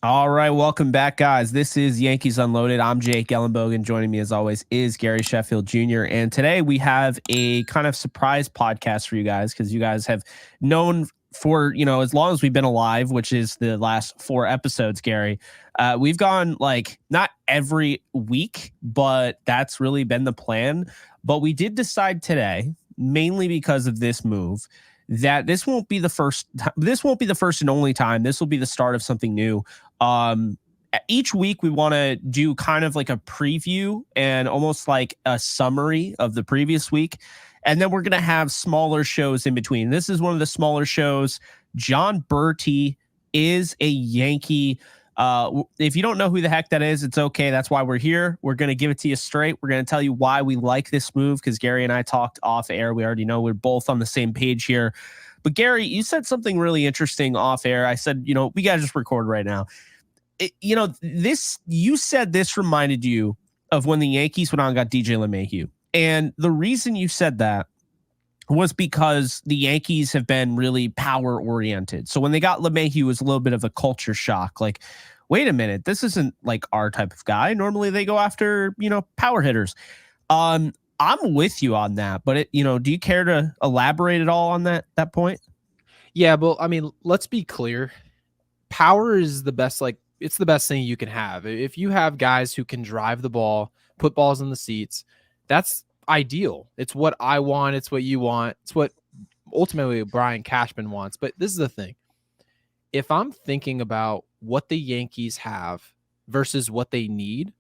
All right, welcome back, guys. This is Yankees Unloaded. I'm Jake Ellenbogen. Joining me, as always, is Gary Sheffield Jr. And today we have a kind of surprise podcast for you guys because you guys have known for, as long as we've been alive, which is the last 4 episodes, Gary. We've gone like not every week, but that's really been the plan. But we did decide today, mainly because of this move, that this won't be the first and only time. This will be the start of something new. Each week we want to do kind of like a preview and almost like a summary of the previous week. And then we're going to have smaller shows in between. This is one of the smaller shows. Jon Berti is a Yankee. If you don't know who the heck that is, it's okay. That's why we're here. We're going to give it to you straight. We're going to tell you why we like this move because Gary and I talked off air. We already know we're both on the same page here. But Gary, you said something really interesting off air. I said, we got to just record right now. You said this reminded you of when the Yankees went on and got DJ LeMahieu. And the reason you said that was because the Yankees have been really power oriented. So when they got LeMahieu, it was a little bit of a culture shock. Like, wait a minute, this isn't like our type of guy. Normally they go after, power hitters. I'm with you on that, but do you care to elaborate at all on that point? Yeah, well, I mean, let's be clear. Power is the best, it's the best thing you can have. If you have guys who can drive the ball, put balls in the seats, that's ideal. It's what I want. It's what you want. It's what ultimately Brian Cashman wants. But this is the thing. If I'm thinking about what the Yankees have versus what they need,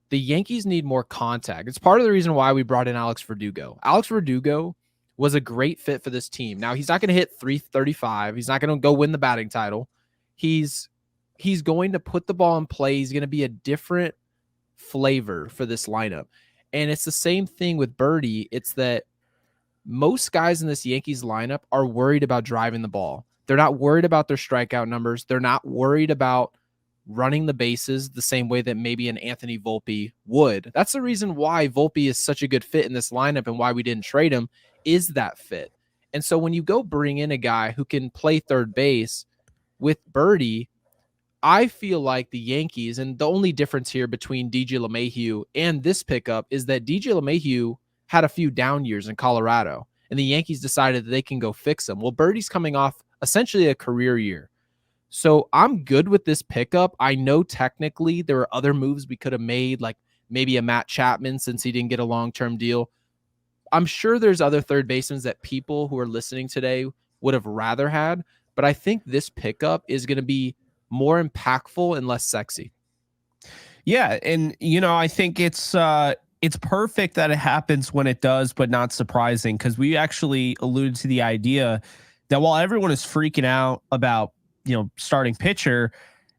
the Yankees need more contact. It's part of the reason why we brought in Alex Verdugo. Alex Verdugo was a great fit for this team. Now, he's not going to hit 335. He's not going to go win the batting title. He's going to put the ball in play. He's going to be a different flavor for this lineup. And it's the same thing with Berti. It's that most guys in this Yankees lineup are worried about driving the ball. They're not worried about their strikeout numbers. They're not worried about running the bases the same way that maybe an Anthony Volpe would. That's the reason why Volpe is such a good fit in this lineup and why we didn't trade him, is that fit. And so when you go bring in a guy who can play third base with Berti, I feel like the Yankees, and the only difference here between DJ LeMahieu and this pickup is that DJ LeMahieu had a few down years in Colorado, and the Yankees decided that they can go fix him. Well, Berti's coming off essentially a career year. So I'm good with this pickup. I know technically there are other moves we could have made, like maybe a Matt Chapman since he didn't get a long-term deal. I'm sure there's other third basemen that people who are listening today would have rather had, but I think this pickup is going to be more impactful and less sexy. Yeah, and I think it's perfect that it happens when it does, but not surprising because we actually alluded to the idea that while everyone is freaking out about starting pitcher,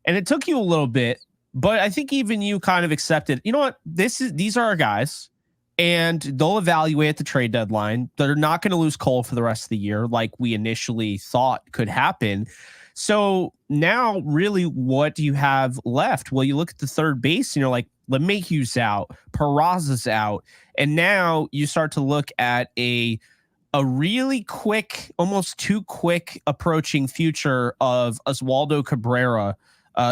and it took you a little bit, but I think even you kind of accepted. You know what? These are our guys, and they'll evaluate at the trade deadline. They're not going to lose Cole for the rest of the year like we initially thought could happen. So now, really, what do you have left? Well, you look at the third base, and you're like, LeMahieu's out, Peraza's out, and now you start to look at a really quick, almost too quick approaching future of Oswaldo Cabrera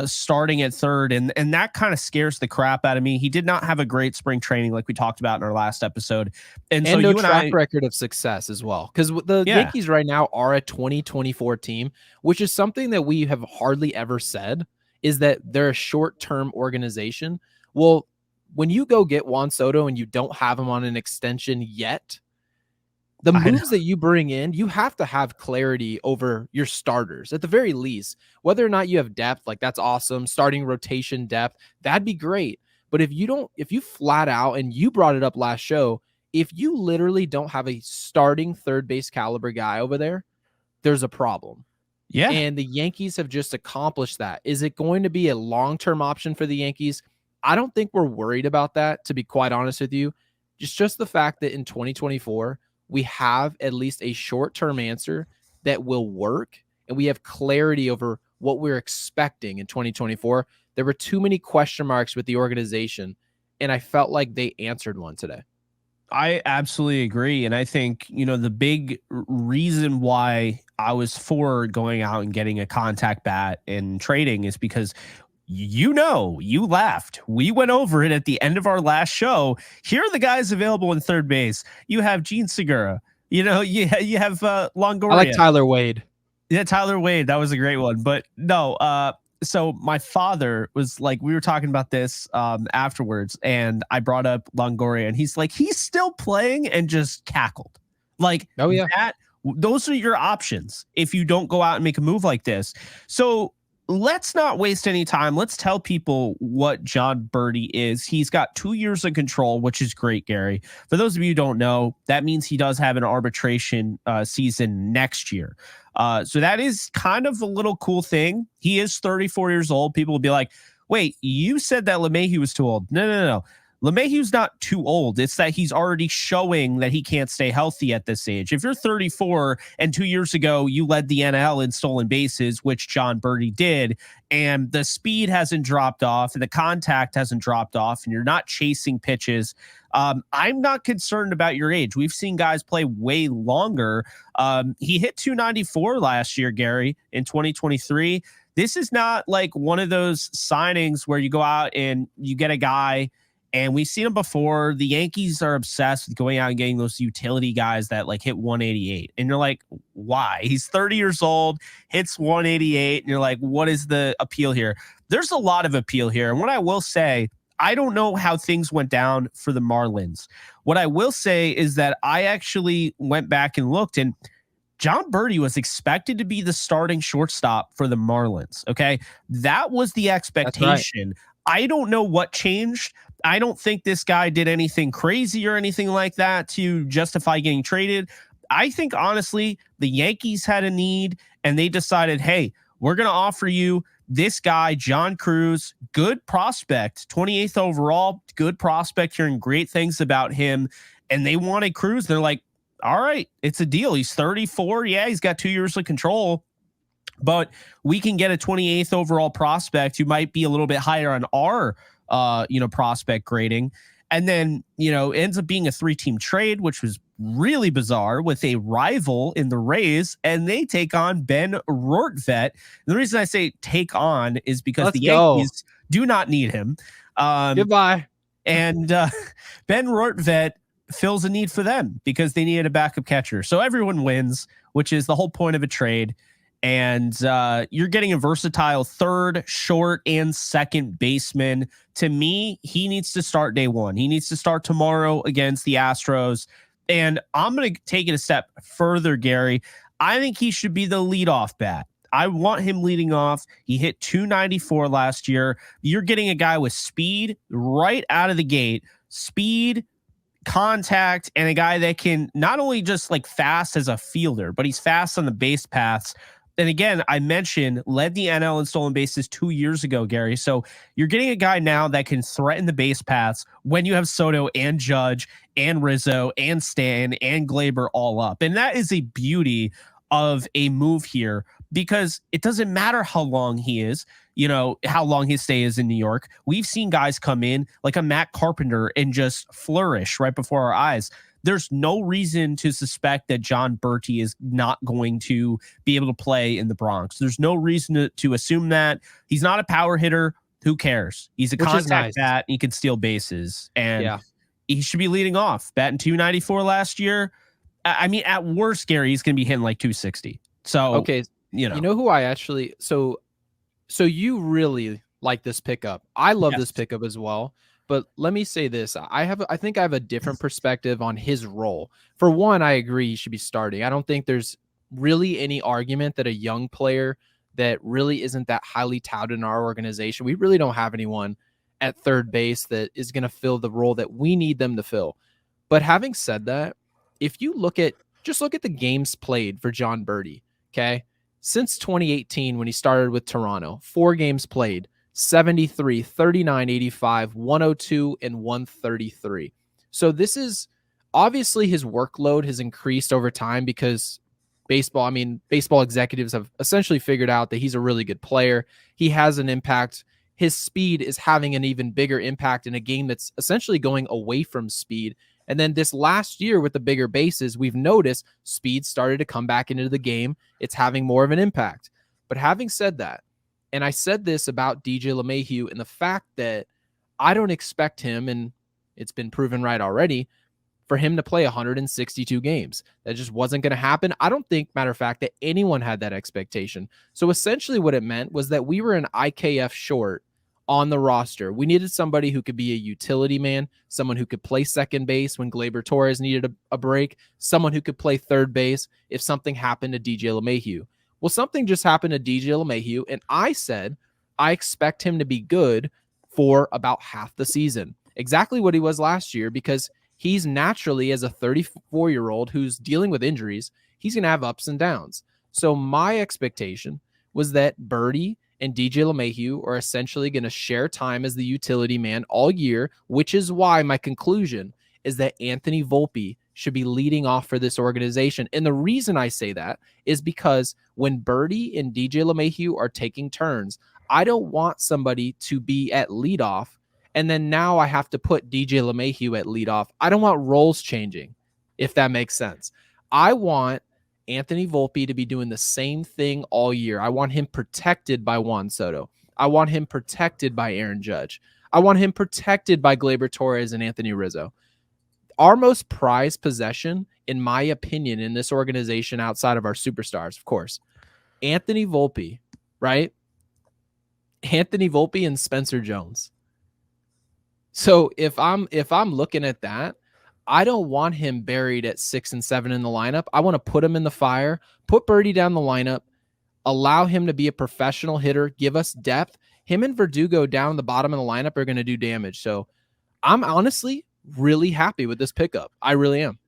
starting at third, and that kind of scares the crap out of me. He did not have a great spring training like we talked about in our last episode. And so no track record of success as well. Because the Yankees right now are a 2024 team, which is something that we have hardly ever said, is that they're a short-term organization. Well, when you go get Juan Soto and you don't have him on an extension yet, the moves that you bring in, you have to have clarity over your starters at the very least. Whether or not you have depth, like that's awesome. Starting rotation depth, that'd be great. But if you flat out, and you brought it up last show, if you literally don't have a starting third base caliber guy over there, there's a problem. Yeah. And the Yankees have just accomplished that. Is it going to be a long-term option for the Yankees? I don't think we're worried about that, to be quite honest with you. Just the fact that in 2024, we have at least a short-term answer that will work, and we have clarity over what we're expecting in 2024. There were too many question marks with the organization, and I felt like they answered one today. I absolutely agree. And I think, the big reason why I was for going out and getting a contact bat and trading is because you laughed. We went over it at the end of our last show. Here are the guys available in third base. You have Gene Segura. You have I like Longoria. Tyler Wade. Yeah, Tyler Wade. That was a great one. But no, so my father was like, we were talking about this afterwards, and I brought up Longoria, and he's like, he's still playing, and just cackled. Like, Oh yeah. those are your options if you don't go out and make a move like this. So let's not waste any time. Let's tell people what Jon Berti is. He's got 2 years of control, which is great, Gary. For those of you who don't know, that means he does have an arbitration season next year. So that is kind of a little cool thing. He is 34 years old. People will be like, wait, you said that LeMahieu was too old. No. LeMahieu's not too old. It's that he's already showing that he can't stay healthy at this age. If you're 34 and 2 years ago you led the NL in stolen bases, which Jon Berti did, and the speed hasn't dropped off and the contact hasn't dropped off, and you're not chasing pitches, I'm not concerned about your age. We've seen guys play way longer. He hit 294 last year, Gary, in 2023. This is not like one of those signings where you go out and you get a guy. And we've seen them before. The Yankees are obsessed with going out and getting those utility guys that like hit 188. And you're like, why? He's 30 years old, hits 188. And you're like, what is the appeal here? There's a lot of appeal here. And what I will say, I don't know how things went down for the Marlins. What I will say is that I actually went back and looked, and Jon Berti was expected to be the starting shortstop for the Marlins. Okay. That was the expectation. Right. I don't know what changed. I don't think this guy did anything crazy or anything like that to justify getting traded. I think, honestly, the Yankees had a need, and they decided, hey, we're going to offer you this guy, John Cruz, good prospect, 28th overall, good prospect, hearing great things about him. And they wanted Cruz. They're like, all right, it's a deal. He's 34. Yeah, he's got 2 years of control, but we can get a 28th overall prospect who might be a little bit higher on our prospect grading. And then, it ends up being a 3-team trade, which was really bizarre, with a rival in the Rays, and they take on Ben Rortvedt. And the reason I say take on is because the Yankees do not need him. Goodbye. And Ben Rortvedt fills a need for them because they needed a backup catcher. So everyone wins, which is the whole point of a trade. And you're getting a versatile third, short, and second baseman. To me, he needs to start day one. He needs to start tomorrow against the Astros. And I'm going to take it a step further, Gary. I think he should be the leadoff bat. I want him leading off. He hit 294 last year. You're getting a guy with speed right out of the gate. Speed, contact, and a guy that can not only just like fast as a fielder, but he's fast on the base paths. And again, I mentioned led the NL in stolen bases 2 years ago, Gary. So you're getting a guy now that can threaten the base paths when you have Soto and Judge and Rizzo and Stan and Glaber all up. And that is a beauty of a move here, because it doesn't matter how long he is, how long his stay is in New York. We've seen guys come in like a Matt Carpenter and just flourish right before our eyes. There's no reason to suspect that Jon Berti is not going to be able to play in the Bronx. There's no reason to assume that. He's not a power hitter. Who cares? He's a contact bat. He can steal bases, and he should be leading off. Batting 294 last year. I mean, at worst, Gary, he's going to be hitting like 260. So, okay, you know who I actually so you really like this pickup. I love this pickup as well. But let me say this. I think I have a different perspective on his role. For one, I agree he should be starting. I don't think there's really any argument that a young player that really isn't that highly touted in our organization, we really don't have anyone at third base that is going to fill the role that we need them to fill. But having said that, if you look at the games played for Jon Berti, okay? Since 2018, when he started with Toronto, 4 games played, 73, 39, 85, 102, and 133. So this is obviously his workload has increased over time because baseball executives have essentially figured out that he's a really good player. He has an impact. His speed is having an even bigger impact in a game that's essentially going away from speed. And then this last year with the bigger bases, we've noticed speed started to come back into the game. It's having more of an impact. But having said that, and I said this about DJ LeMahieu and the fact that I don't expect him, and it's been proven right already, for him to play 162 games. That just wasn't going to happen. I don't think, matter of fact, that anyone had that expectation. So essentially what it meant was that we were an IKF short on the roster. We needed somebody who could be a utility man, someone who could play second base when Gleyber Torres needed a break, someone who could play third base if something happened to DJ LeMahieu. Well, something just happened to DJ LeMahieu, and I said I expect him to be good for about half the season. Exactly what he was last year, because he's naturally, as a 34-year-old who's dealing with injuries, he's going to have ups and downs. So my expectation was that Berti and DJ LeMahieu are essentially going to share time as the utility man all year, which is why my conclusion is that Anthony Volpe should be leading off for this organization. And the reason I say that is because when Berti and DJ LeMahieu are taking turns, I don't want somebody to be at leadoff and then now I have to put DJ LeMahieu at leadoff. I don't want roles changing, if that makes sense. I want Anthony Volpe to be doing the same thing all year. I want him protected by Juan Soto. I want him protected by Aaron Judge. I want him protected by Gleyber Torres and Anthony Rizzo. Our most prized possession, in my opinion, in this organization outside of our superstars, of course, Anthony Volpe, right? Anthony Volpe and Spencer Jones. So if I'm looking at that, I don't want him buried at 6 and 7 in the lineup. I want to put him in the fire, put Berti down the lineup, allow him to be a professional hitter, give us depth. Him and Verdugo down the bottom of the lineup are going to do damage. So I'm honestly really happy with this pickup. I really am.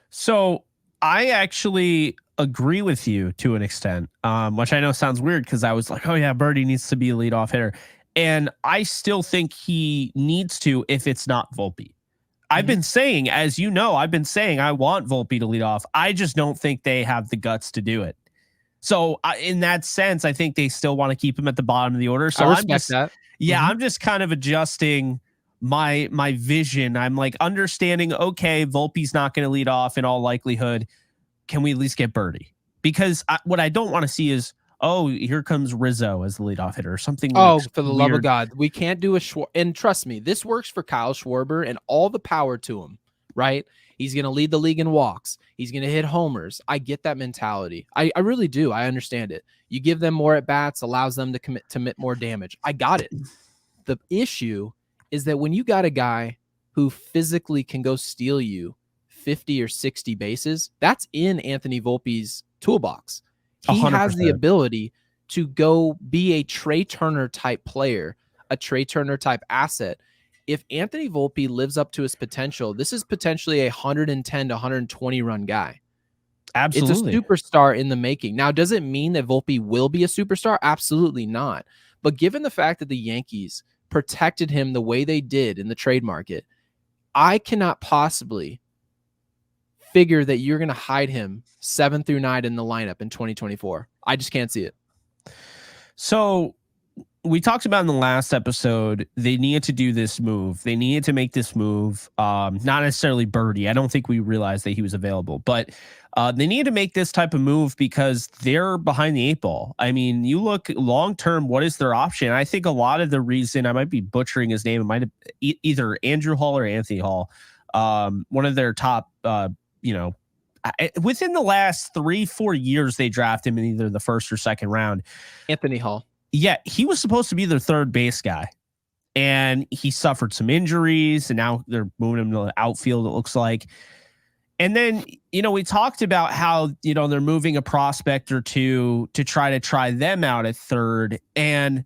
So I actually agree with you to an extent, which I know sounds weird because I was like, oh yeah, Berti needs to be a leadoff hitter. And I still think he needs to if it's not Volpe. I've been saying, as you know, I want Volpe to lead off. I just don't think they have the guts to do it. So in that sense, I think they still want to keep him at the bottom of the order. So I respect that. Yeah, I'm just kind of adjusting my vision. I'm like understanding, okay, Volpe's not going to lead off in all likelihood. Can we at least get Berti? Because what I don't want to see is, oh, here comes Rizzo as the leadoff hitter or something. Oh, for the love of God. We can't do a and trust me, this works for Kyle Schwarber and all the power to him, right? He's going to lead the league in walks. He's going to hit homers. I get that mentality. I really do. I understand it. You give them more at bats, allows them to commit more damage. I got it. The issue is that when you got a guy who physically can go steal you 50 or 60 bases, that's in Anthony Volpe's toolbox. He 100%. Has the ability to go be a Trey Turner type player, a Trey Turner type asset. If Anthony Volpe lives up to his potential, this is potentially a 110 to 120 run guy. Absolutely. It's a superstar in the making. Now, does it mean that Volpe will be a superstar? Absolutely not. But given the fact that the Yankees protected him the way they did in the trade market, I cannot possibly figure that you're going to hide him 7 through 9 in the lineup in 2024. I just can't see it. So we talked about in the last episode, they needed to do this move. They needed to make this move. Not necessarily Berti. I don't think we realized that he was available, but they needed to make this type of move because they're behind the 8 ball. I mean, you look long-term, what is their option? I think a lot of the reason, I might be butchering his name, it might have either Andrew Hall or Anthony Hall, one of their top, within the last 3-4 years, they draft him in either the first or second round. Anthony Hall. Yeah, he was supposed to be their third base guy, and he suffered some injuries, and now they're moving him to the outfield, it looks like. And then, we talked about how, they're moving a prospect or two to try them out at third, and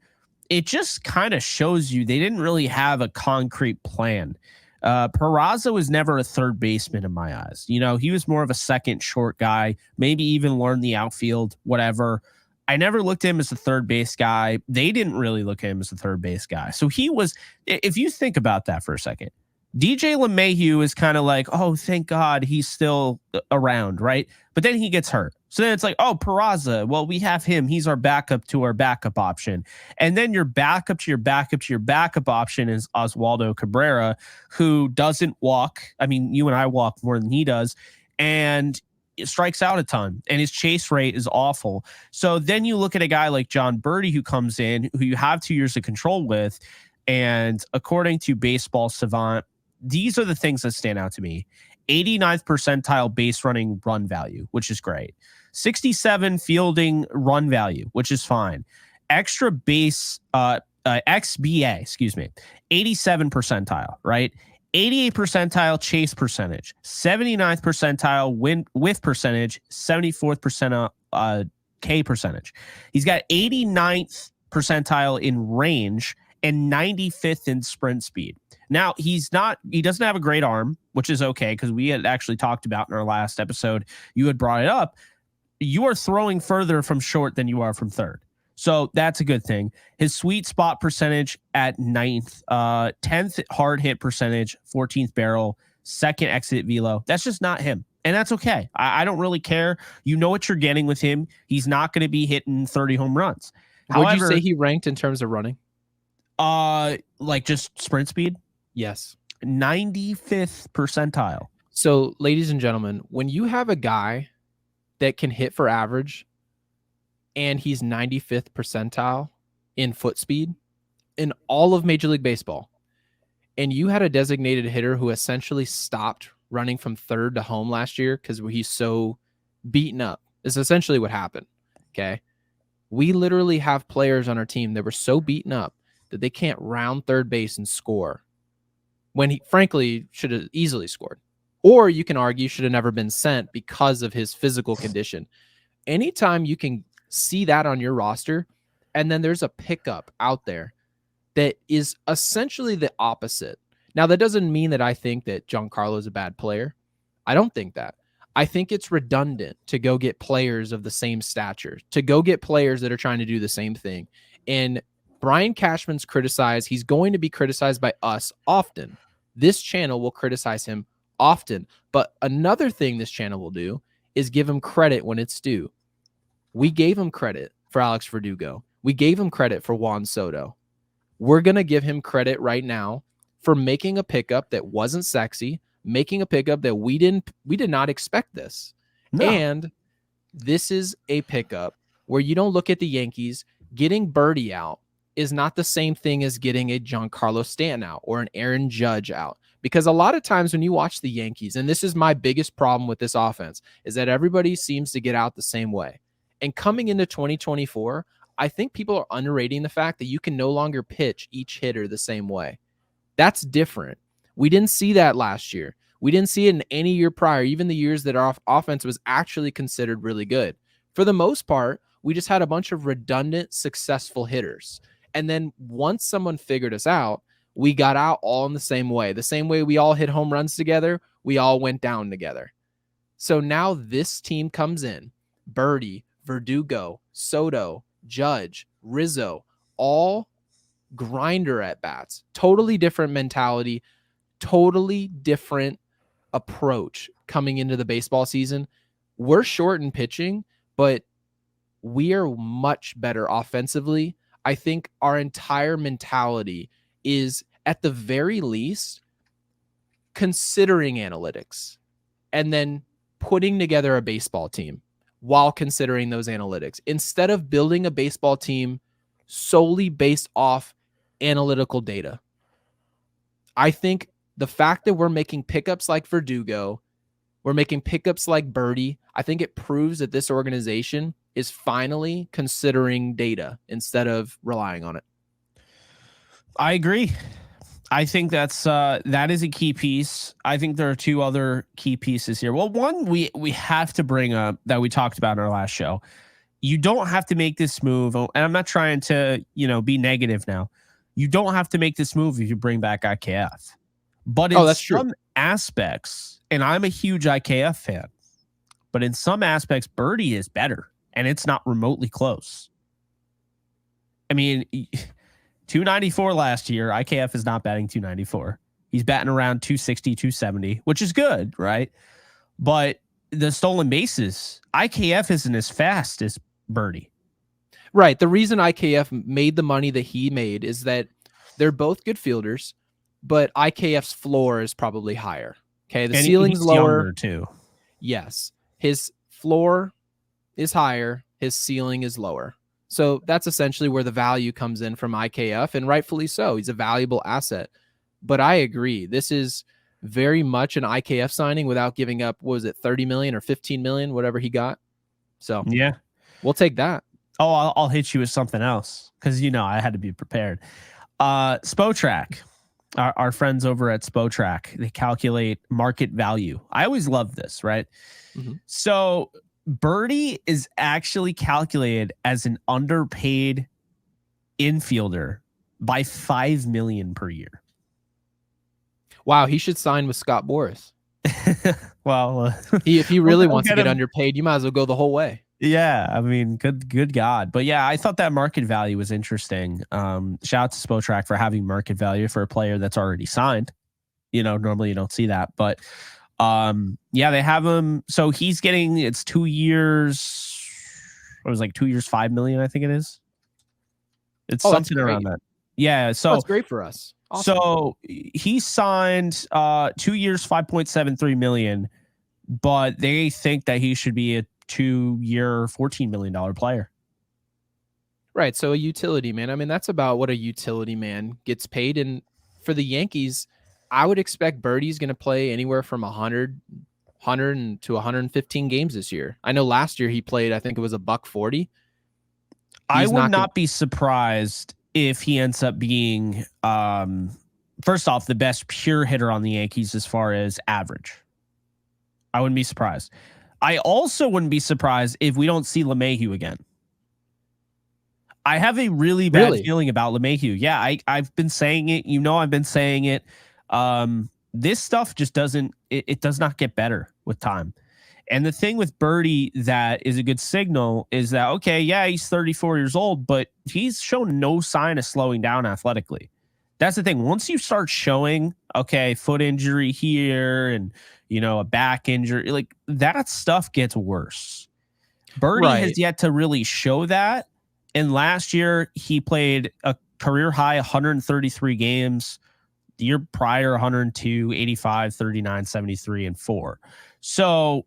it just kind of shows you they didn't really have a concrete plan. Peraza was never a third baseman in my eyes. He was more of a second short guy, maybe even learned the outfield, whatever. I never looked at him as a third base guy. They didn't really look at him as a third base guy. So he was, if you think about that for a second, DJ LeMahieu is kind of like, oh, thank God he's still around, right? But then he gets hurt. So then it's like, oh, Peraza, well, we have him. He's our backup to our backup option. And then your backup to your backup to your backup option is Oswaldo Cabrera, who doesn't walk. I mean, you and I walk more than he does. And it strikes out a ton. And his chase rate is awful. So then you look at a guy like Jon Berti who comes in, who you have 2 years of control with. And according to Baseball Savant, these are the things that stand out to me. 89th percentile base running run value, which is great. 67 fielding run value, which is fine. Extra base, XBA, 87 percentile, right? 88th percentile chase percentage, 79th percentile whiff percentage, 74th percentile K percentage. He's got 89th percentile in range and 95th in sprint speed. Now, he doesn't have a great arm, which is okay because we had actually talked about in our last episode, you had brought it up. You are throwing further from short than you are from third. So that's a good thing. His sweet spot percentage at 9th, 10th hard hit percentage, 14th barrel, 2nd exit velo. That's just not him. And that's okay. I don't really care. You know what you're getting with him. He's not going to be hitting 30 home runs. Would you say he ranked in terms of running? Like just sprint speed? Yes. 95th percentile. So, ladies and gentlemen, when you have a guy that can hit for average and he's 95th percentile in foot speed in all of Major League Baseball, and you had a designated hitter who essentially stopped running from third to home last year because he's so beaten up, is essentially what happened. Okay. We literally have players on our team that were so beaten up that they can't round third base and score when he frankly should have easily scored. Or you can argue should have never been sent because of his physical condition. Anytime you can see that on your roster, and then there's a pickup out there that is essentially the opposite. Now, that doesn't mean that I think that Giancarlo is a bad player. I don't think that. I think it's redundant to go get players of the same stature, to go get players that are trying to do the same thing. And Brian Cashman's criticized. He's going to be criticized by us often. This channel will criticize him often. But another thing this channel will do is give him credit when it's due. We gave him credit for Alex Verdugo. We gave him credit for Juan Soto. We're going to give him credit right now for making a pickup that wasn't sexy, making a pickup that we did not expect this. No. And this is a pickup where you don't look at the Yankees. Getting Berti out is not the same thing as getting a Giancarlo Stanton out or an Aaron Judge out. Because a lot of times when you watch the Yankees, and this is my biggest problem with this offense, is that everybody seems to get out the same way. And coming into 2024, I think people are underrating the fact that you can no longer pitch each hitter the same way. That's different. We didn't see that last year. We didn't see it in any year prior, even the years that our offense was actually considered really good. For the most part, we just had a bunch of redundant, successful hitters. And then once someone figured us out, we got out all in the same way. The same way we all hit home runs together, we all went down together. So now this team comes in, Berti, Verdugo, Soto, Judge, Rizzo, all grinder at bats. Totally different mentality, totally different approach coming into the baseball season. We're short in pitching, but we are much better offensively. I think our entire mentality is, at the very least, considering analytics and then putting together a baseball team while considering those analytics, instead of building a baseball team solely based off analytical data. I think the fact that we're making pickups like Verdugo, we're making pickups like Berti, I think it proves that this organization is finally considering data instead of relying on it. I agree. I think that is a key piece. I think there are two other key pieces here. Well, one we have to bring up that we talked about in our last show. You don't have to make this move, and I'm not trying to, be negative now. You don't have to make this move if you bring back IKF. But in some aspects, and I'm a huge IKF fan, but in some aspects, Berti is better, and it's not remotely close. I mean, 294 last year. IKF is not batting 294. He's batting around 260, 270, which is good, right? But the stolen bases. IKF isn't as fast as Berti. Right. The reason IKF made the money that he made is that they're both good fielders, but IKF's floor is probably higher. Okay. The ceiling's he's lower. Younger too. Yes. His floor is higher. His ceiling is lower. So that's essentially where the value comes in from IKF, and rightfully so. He's a valuable asset. But I agree. This is very much an IKF signing without giving up, what was it, 30 million or 15 million, whatever he got. So yeah, we'll take that. Oh, I'll hit you with something else because I had to be prepared. Spotrac, our friends over at Spotrac, they calculate market value. I always love this, right? Mm-hmm. So Berti is actually calculated as an underpaid infielder by $5 million per year. Wow, he should sign with Scott Boras. Well, if he really wants to get underpaid, you might as well go the whole way. Yeah, I mean, good God. But yeah, I thought that market value was interesting. Shout out to Spotrac for having market value for a player that's already signed. Normally you don't see that. But yeah, they have him. So he's getting, it's 2 years. It was like 2 years, 5 million, I think it is. It's something around that. Yeah. So that's great for us. Awesome. So he signed 2 years, 5.73 million, but they think that he should be a 2-year, $14 million player. Right. So a utility man. I mean, that's about what a utility man gets paid. And for the Yankees, I would expect Berti's going to play anywhere from 100 to 115 games this year. I know last year he played, I think it was $140. I would not be surprised if he ends up being, first off, the best pure hitter on the Yankees as far as average. I wouldn't be surprised. I also wouldn't be surprised if we don't see LeMahieu again. I have a really bad feeling about LeMahieu. Yeah, I've been saying it. I've been saying it. This stuff just doesn't, it does not get better with time. And the thing with Berti that is a good signal is that, okay, yeah, he's 34 years old, but he's shown no sign of slowing down athletically. That's the thing. Once you start showing, okay, foot injury here and, a back injury, like that stuff gets worse. Berti has yet to really show that. And last year he played a career high 133 games. The year prior, 102, 85, 39, 73, and 4. So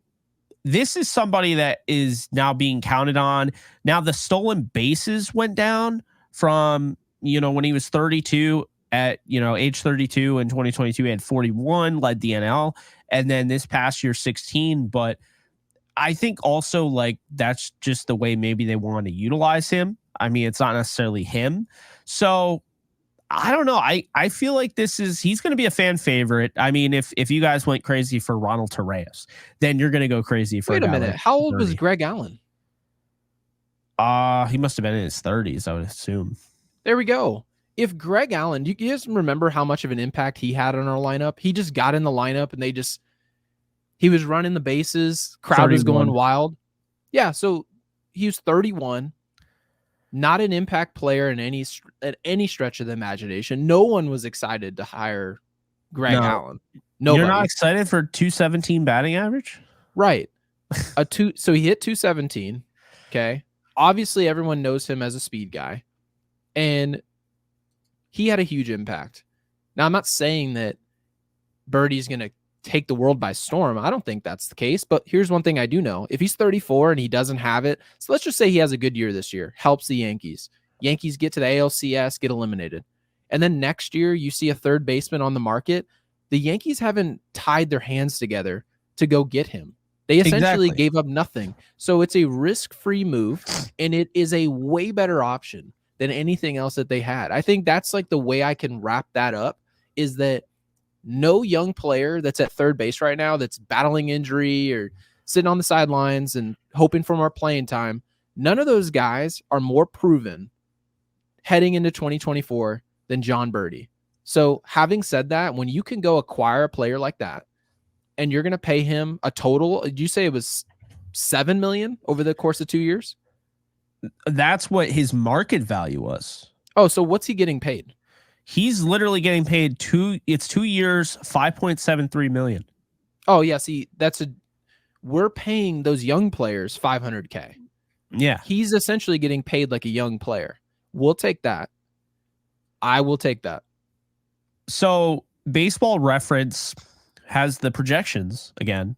this is somebody that is now being counted on. Now the stolen bases went down from, when he was 32 at, age 32 in 2022, he had 41, led the NL. And then this past year, 16. But I think also like that's just the way maybe they want to utilize him. I mean, it's not necessarily him. So I don't know. I feel like he's going to be a fan favorite. I mean, if you guys went crazy for Ronald Torreyes, then you're going to go crazy for. Wait a minute. How old was Greg Allen? He must have been in his 30s, I would assume. There we go. If Greg Allen, you guys remember how much of an impact he had on our lineup? He just got in the lineup and he was running the bases. Crowd was going wild. Yeah. So he was 31. Not an impact player at any stretch of the imagination. No one was excited to hire Greg Allen. Nobody. You're not excited for 217 batting average? Right. So he hit 217. Okay. Obviously, everyone knows him as a speed guy. And he had a huge impact. Now, I'm not saying that Berti's going to take the world by storm. I don't think that's the case. But here's one thing I do know. If he's 34 and he doesn't have it, so let's just say he has a good year this year, helps the Yankees. Yankees get to the ALCS, get eliminated. And then next year, you see a third baseman on the market. The Yankees haven't tied their hands together to go get him. They essentially gave up nothing. So it's a risk-free move, and it is a way better option than anything else that they had. I think that's like the way I can wrap that up, is that no young player that's at third base right now that's battling injury or sitting on the sidelines and hoping for more playing time, none of those guys are more proven heading into 2024 than Jon Berti. So having said that, when you can go acquire a player like that and you're going to pay him a total, did you say it was $7 million over the course of 2 years? That's what his market value was. Oh, so what's he getting paid? He's literally getting paid 2 years, $5.73 million. Oh, yeah. See, we're paying those young players $500K. Yeah. He's essentially getting paid like a young player. We'll take that. I will take that. So Baseball Reference has the projections again.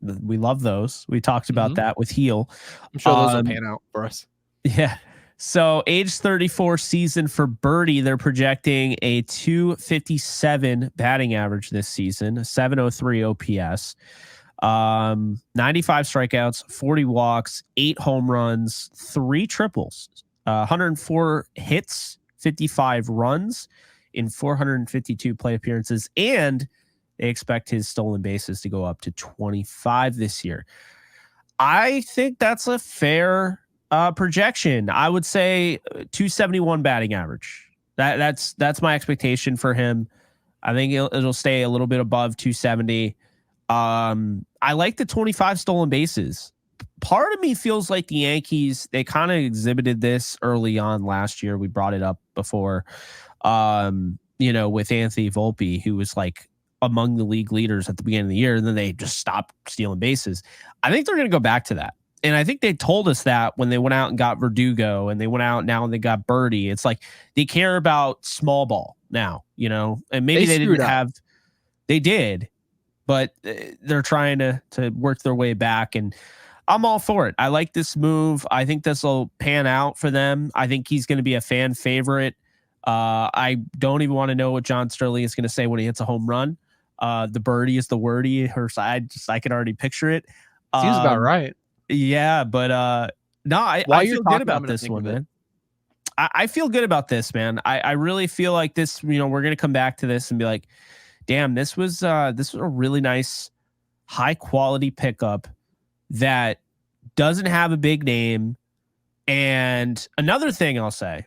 We love those. We talked about that with Heel. I'm sure those will pan out for us. Yeah. So age 34 season for Berti, they're projecting a 257 batting average this season, a 703 OPS, 95 strikeouts, 40 walks, 8 home runs, 3 triples, 104 hits, 55 runs in 452 plate appearances, and they expect his stolen bases to go up to 25 this year. I think that's a fair projection. I would say 271 batting average. That's my expectation for him. I think it'll stay a little bit above 270. I like the 25 stolen bases. Part of me feels like the Yankees, they kind of exhibited this early on last year. We brought it up before, with Anthony Volpe, who was like among the league leaders at the beginning of the year, and then they just stopped stealing bases. I think they're going to go back to that. And I think they told us that when they went out and got Verdugo, and they went out now and they got Berti. It's like they care about small ball now, and maybe they didn't have, they did, but they're trying to work their way back, and I'm all for it. I like this move. I think this will pan out for them. I think he's going to be a fan favorite. I don't even want to know what John Sterling is going to say when he hits a home run. The Berti is the wordy. I can already picture it. Seems about right. Yeah, but no, I feel good about this one, man. I feel good about this, man. I really feel like this. We're gonna come back to this and be like, damn, this was a really nice, high quality pickup that doesn't have a big name. And another thing I'll say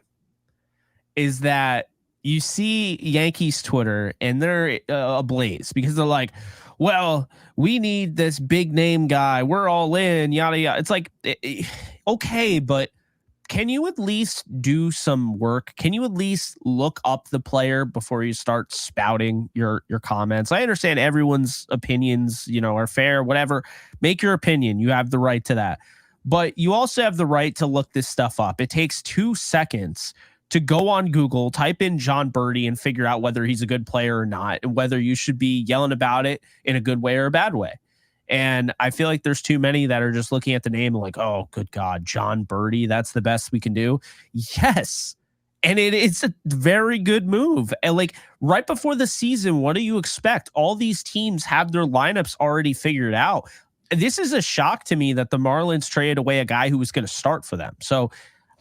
is that you see Yankees Twitter and they're ablaze because they're like, well, we need this big name guy. We're all in, yada, yada. It's like, okay, but can you at least do some work? Can you at least look up the player before you start spouting your comments? I understand everyone's opinions, are fair, whatever. Make your opinion. You have the right to that. But you also have the right to look this stuff up. It takes 2 seconds to go on Google, type in Jon Berti, and figure out whether he's a good player or not, and whether you should be yelling about it in a good way or a bad way. And I feel like there's too many that are just looking at the name and like, oh, good God, Jon Berti, that's the best we can do. Yes. And it's a very good move. And like right before the season, what do you expect? All these teams have their lineups already figured out. This is a shock to me that the Marlins traded away a guy who was going to start for them. So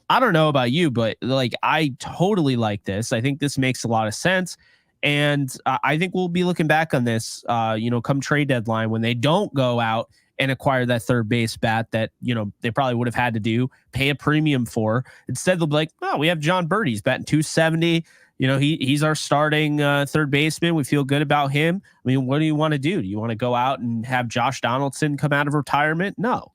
I don't know about you, but like I totally like this. I think this makes a lot of sense. And I think we'll be looking back on this, come trade deadline when they don't go out and acquire that third base bat that, they probably would have had to do, pay a premium for. Instead, they'll be like, oh, we have Jon Berti. He's batting 270. He's our starting third baseman. We feel good about him. I mean, what do you want to do? Do you want to go out and have Josh Donaldson come out of retirement? No.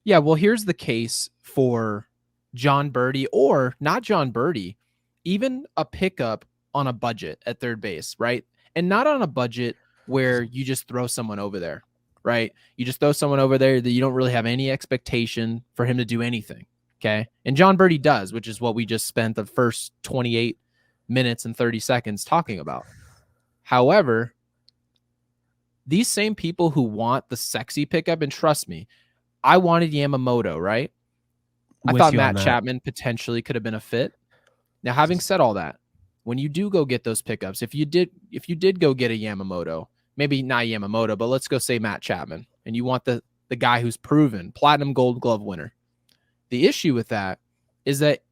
Yeah, well, here's the case for Jon Berti, or not Jon Berti, even a pickup on a budget at third base, right? And not on a budget where you just throw someone over there, right? You just throw someone over there that you don't really have any expectation for him to do anything, okay? And Jon Berti does, which is what we just spent the first 28 minutes and 30 seconds talking about. However, these same people who want the sexy pickup, and trust me, I wanted Yamamoto, right? I thought Matt Chapman potentially could have been a fit. Now, having said all that, when you do go get those pickups, if you did go get a Yamamoto, maybe not Yamamoto, but let's go say Matt Chapman, and you want the guy who's proven platinum Gold Glove winner. The issue with that is that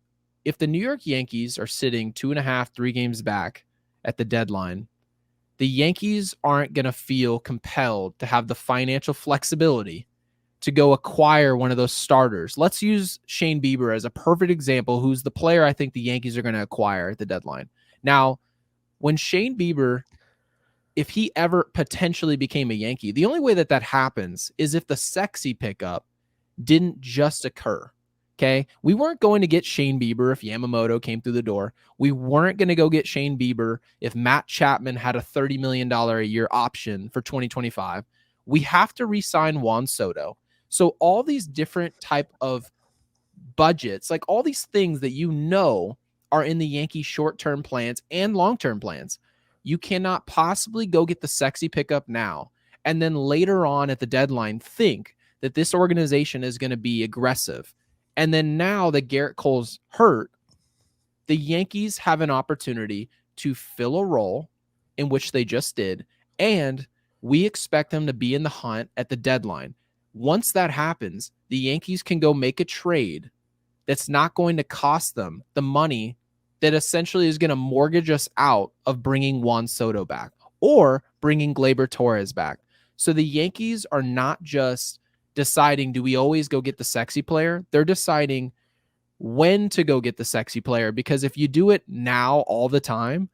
if the New York Yankees are sitting 2.5, 3 games back at the deadline, the Yankees aren't going to feel compelled to have the financial flexibility to go acquire one of those starters. Let's use Shane Bieber as a perfect example, who's the player I think the Yankees are going to acquire at the deadline. Now, when Shane Bieber, if he ever potentially became a Yankee, the only way that happens is if the sexy pickup didn't just occur. Okay. We weren't going to get Shane Bieber if Yamamoto came through the door. We weren't going to go get Shane Bieber if Matt Chapman had a $30 million a year option for 2025. we have to re-sign Juan Soto. So all these different type of budgets, like all these things that are in the Yankees short-term plans and long-term plans, you cannot possibly go get the sexy pickup now and then later on at the deadline think that this organization is going to be aggressive. And then now that Garrett Cole's hurt, the Yankees have an opportunity to fill a role in which they just did, and we expect them to be in the hunt at the deadline. Once that happens, the Yankees can go make a trade that's not going to cost them the money that essentially is going to mortgage us out of bringing Juan Soto back or bringing Gleyber Torres back. So the Yankees are not just deciding, do we always go get the sexy player? They're deciding when to go get the sexy player, because if you do it now all the time,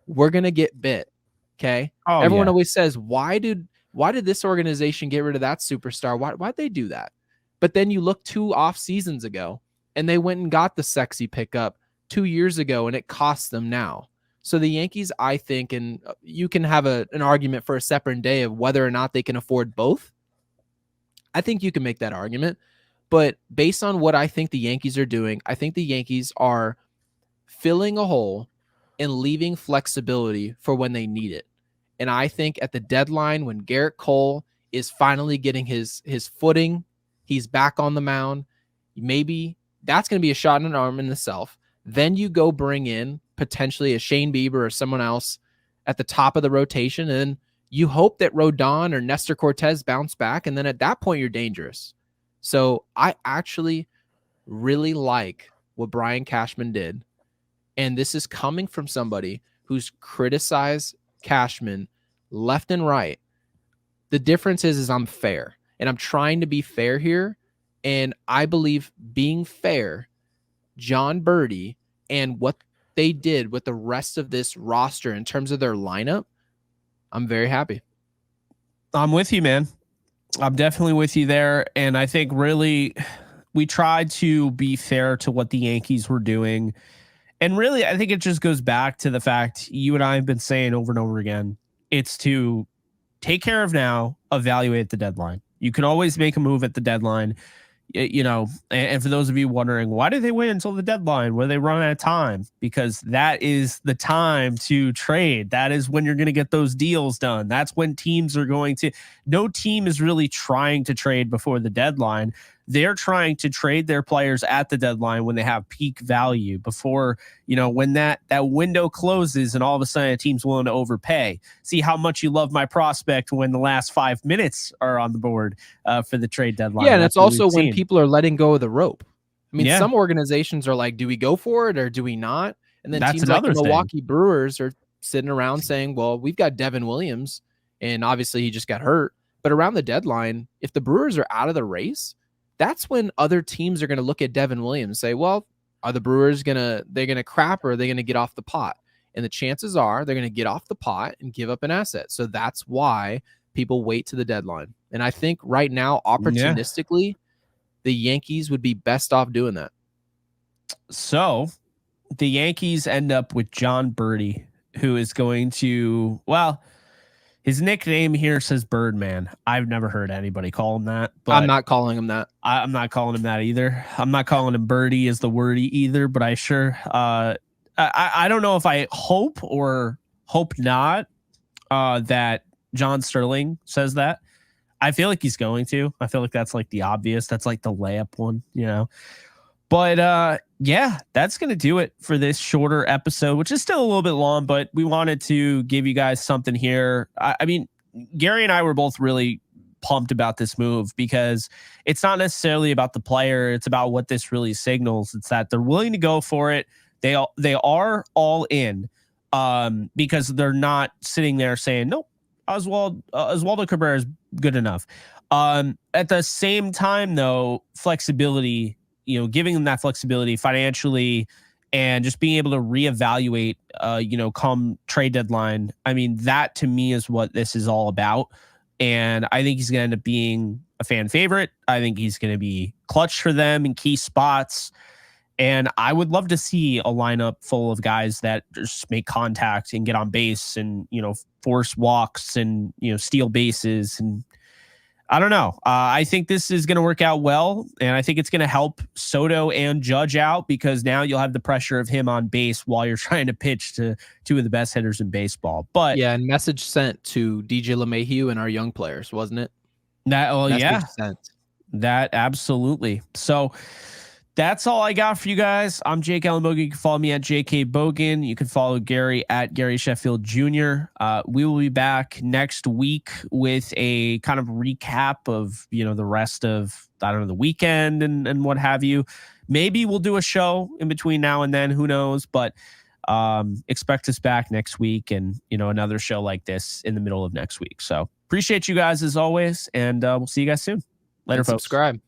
we're going to get bit. Okay. Oh, Everyone yeah. always says, why did this organization get rid of that superstar? Why'd they do that? But then you look 2 off seasons ago and they went and got the sexy pickup 2 years ago and it costs them now. So the Yankees, I think, and you can have an argument for a separate day of whether or not they can afford both. I think you can make that argument. But based on what I think the Yankees are doing, I think the Yankees are filling a hole and leaving flexibility for when they need it. And I think at the deadline, when Garrett Cole is finally getting his footing, he's back on the mound, maybe that's going to be a shot in an arm in itself. Then you go bring in potentially a Shane Bieber or someone else at the top of the rotation, and you hope that Rodon or Nestor Cortez bounce back, and then at that point, you're dangerous. So I actually really like what Brian Cashman did, and this is coming from somebody who's criticized Cashman left and right. The difference is I'm fair, and I'm trying to be fair here, and I believe being fair, Jon Berti and what they did with the rest of this roster in terms of their lineup, I'm very happy. I'm with you, man. I'm definitely with you there. And I think really we tried to be fair to what the Yankees were doing. And really, I think it just goes back to the fact you and I have been saying over and over again. It's to take care of now, evaluate the deadline. You can always make a move at the deadline. You know, and for those of you wondering, why do they wait until the deadline where they run out of time? Because that is the time to trade. That is when you're going to get those deals done. That's when teams are going to, no team is really trying to trade before the deadline. They're trying to trade their players at the deadline when they have peak value before, you know, when that window closes and all of a sudden a team's willing to overpay. See how much you love my prospect when the last 5 minutes are on the board for the trade deadline. Yeah, and it's also when people are letting go of the rope. I mean, Yeah. some organizations are like, do we go for it or do we not? And then That's teams like the another Milwaukee Brewers are sitting around saying, well, we've got Devin Williams, and obviously he just got hurt. But around the deadline, if the Brewers are out of the race, that's when other teams are going to look at Devin Williams and say, well, are the Brewers going to crap, or are they going to get off the pot? And the chances are they're going to get off the pot and give up an asset. So that's why people wait to the deadline. And I think right now, opportunistically, the Yankees would be best off doing that. So the Yankees end up with Jon Berti, who is going to, well, his nickname here says Birdman. I've never heard anybody call him that. But I'm not calling him that. I'm not calling him that either. I'm not calling him Birdie as the wordy either, but I sure, I don't know if I hope or hope not that John Sterling says that. I feel like he's going to. I feel like that's like the obvious. That's like the layup one, you know. But yeah, that's going to do it for this shorter episode, which is still a little bit long, but we wanted to give you guys something here. I mean, Gary and I were both really pumped about this move because it's not necessarily about the player. It's about what this really signals. It's that they're willing to go for it. They are all in because they're not sitting there saying, nope, Oswaldo Cabrera is good enough. At the same time, though, flexibility, you know, giving them that flexibility financially and just being able to reevaluate, you know, come trade deadline. I mean, that to me is what this is all about. And I think he's going to end up being a fan favorite. I think he's going to be clutch for them in key spots. And I would love to see a lineup full of guys that just make contact and get on base and, you know, force walks and, you know, steal bases and I don't know. I think this is going to work out well, and I think it's going to help Soto and Judge out because now you'll have the pressure of him on base while you're trying to pitch to two of the best hitters in baseball. But yeah, and message sent to DJ LeMahieu and our young players, wasn't it? Message sent. That absolutely. So that's all I got for you guys. I'm Jake Ellenbogen. You can follow me at JK Bogan. You can follow Gary at Gary Sheffield Jr. We will be back next week with a kind of recap of, the rest of, I don't know, the weekend and what have you. Maybe we'll do a show in between now and then. Who knows? But expect us back next week and, another show like this in the middle of next week. So appreciate you guys as always. And we'll see you guys soon. Later, folks. Subscribe.